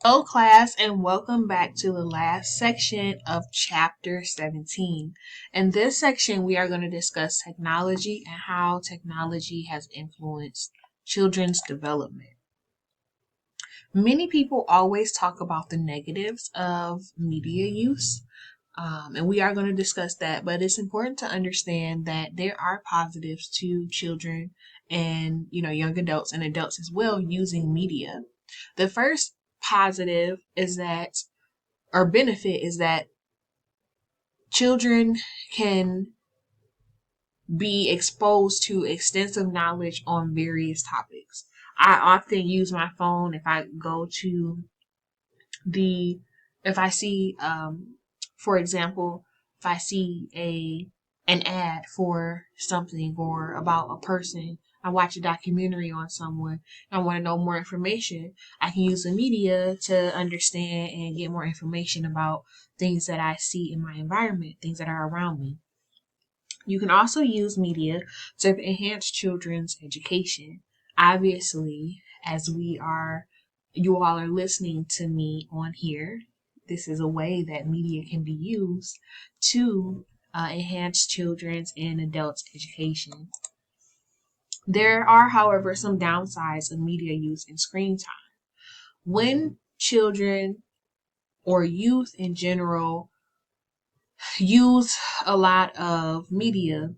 Hello, class, and welcome back to the last section of Chapter 17. In this section, we are going to discuss technology and how technology has influenced children's development. Many people always talk about the negatives of media use, and we are going to discuss that, but it's important to understand that there are positives to children and young adults and adults as well using media. The first positive is that or benefit is that children can be exposed to extensive knowledge on various topics. I often use my phone if I go to the if I see for example, if I see an ad for something or about a person, I watch a documentary on someone, I want to know more information, I can use the media to understand and get more information about things that I see in my environment, things that are around me. You can also use media to enhance children's education. Obviously, as you all are listening to me on here, this is a way that media can be used to enhance children's and adults' education. There are, however, some downsides of media use and screen time. When children or youth in general use a lot of media,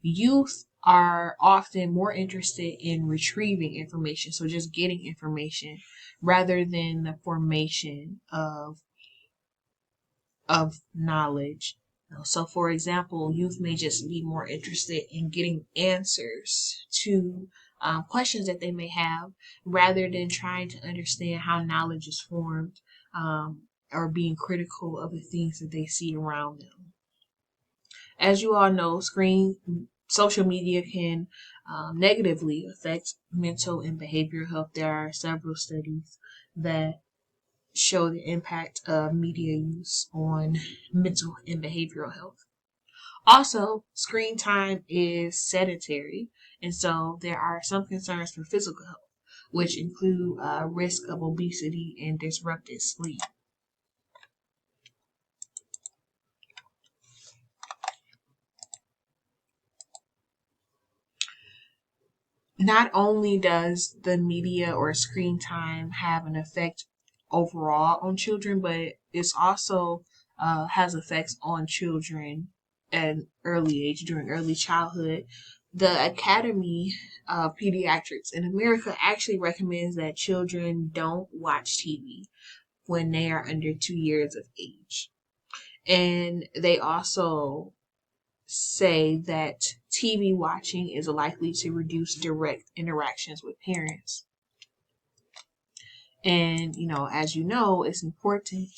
youth are often more interested in retrieving information, so just getting information rather than the formation of knowledge. So, for example, youth may just be more interested in getting answers to questions that they may have rather than trying to understand how knowledge is formed, or being critical of the things that they see around them. As you all know, social media can negatively affect mental and behavioral health. There are several studies that show the impact of media use on mental and behavioral health. Also, screen time is sedentary, and so there are some concerns for physical health, which include risk of obesity and disrupted sleep. Not only does the media or screen time have an effect overall on children, but it's also has effects on children at an early age, during early childhood. The Academy of Pediatrics in America actually recommends that children don't watch TV when they are under 2 years of age. And they also say that TV watching is likely to reduce direct interactions with parents. And, as you know, it's important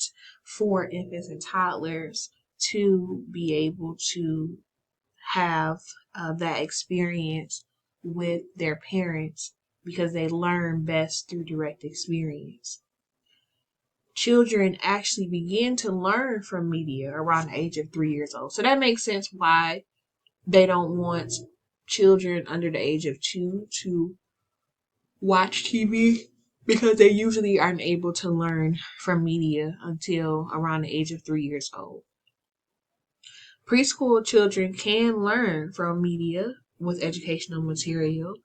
for infants and toddlers to be able to have that experience with their parents because they learn best through direct experience. Children actually begin to learn from media around the age of 3 years old. So that makes sense why they don't want children under the age of 2 to watch TV, because they usually aren't able to learn from media until around the age of 3 years old. Preschool children can learn from media with educational material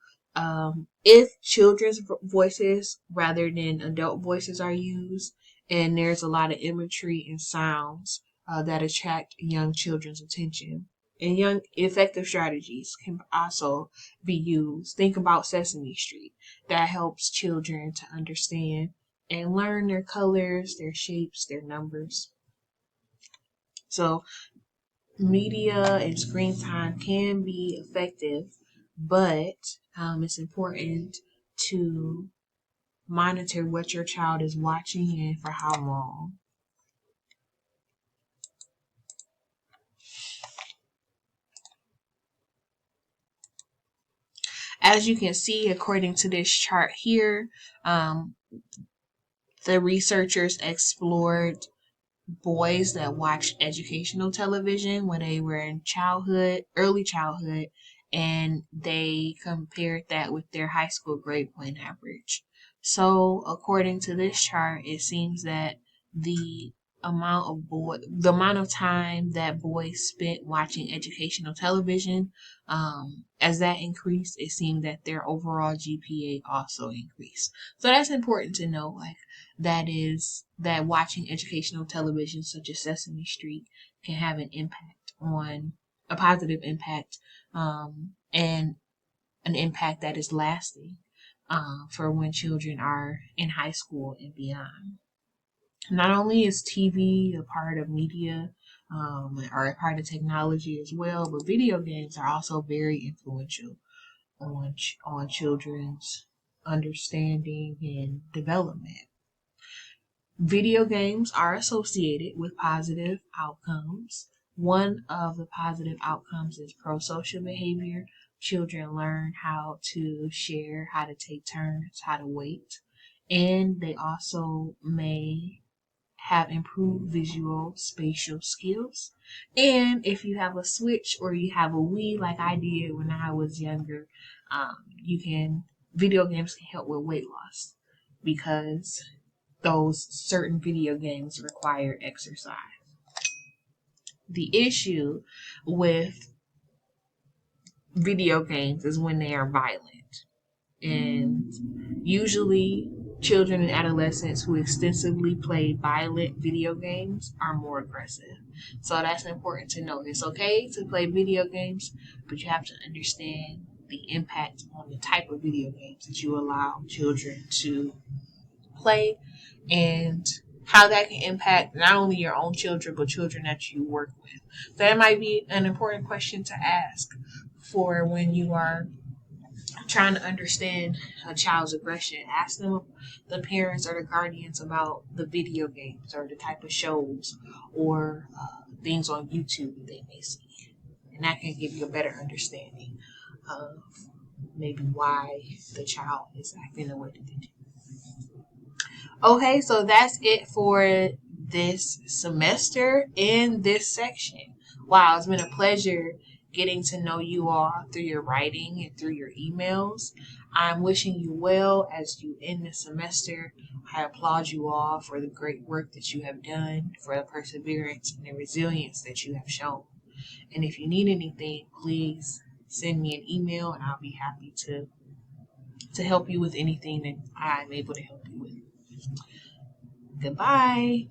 if children's voices rather than adult voices are used, and there's a lot of imagery and sounds that attract young children's attention. And young effective strategies can also be used. Think about Sesame Street. That helps children to understand and learn their colors, their shapes, their numbers. So media and screen time can be effective, but it's important to monitor what your child is watching and for how long. As you can see, according to this chart here, the researchers explored boys that watched educational television when they were in early childhood, and they compared that with their high school grade point average. So according to this chart, it seems that the amount of time that boys spent watching educational television, as that increased, it seemed that their overall GPA also increased. So that's important to know. Like that watching educational television such as Sesame Street can have an impact on a positive impact, and an impact that is lasting, for when children are in high school and beyond. Not only is TV a part of media, or a part of technology as well, but video games are also very influential on children's understanding and development. Video games are associated with positive outcomes. One of the positive outcomes is pro-social behavior. Children learn how to share, how to take turns, how to wait, and they also may have improved visual spatial skills. And if you have a Switch or you have a Wii, like I did when I was younger, you can video games can help with weight loss because those certain video games require exercise. The issue with video games is when they are violent. And usually, children and adolescents who extensively play violent video games are more aggressive. So that's important to know. It's okay to play video games, but you have to understand the impact on the type of video games that you allow children to play, and how that can impact not only your own children but children that you work with. So that might be an important question to ask for when you are trying to understand a child's aggression. Ask them, the parents or the guardians, about the video games or the type of shows or things on YouTube that they may see. And that can give you a better understanding of maybe why the child is acting the way that they do. Okay, so that's it for this semester in this section. Wow, it's been a pleasure getting to know you all through your writing and through your emails. I'm wishing you well as you end the semester. I applaud you all for the great work that you have done, for the perseverance and the resilience that you have shown. And if you need anything, please send me an email and I'll be happy to help you with anything that I'm able to help you with. Goodbye.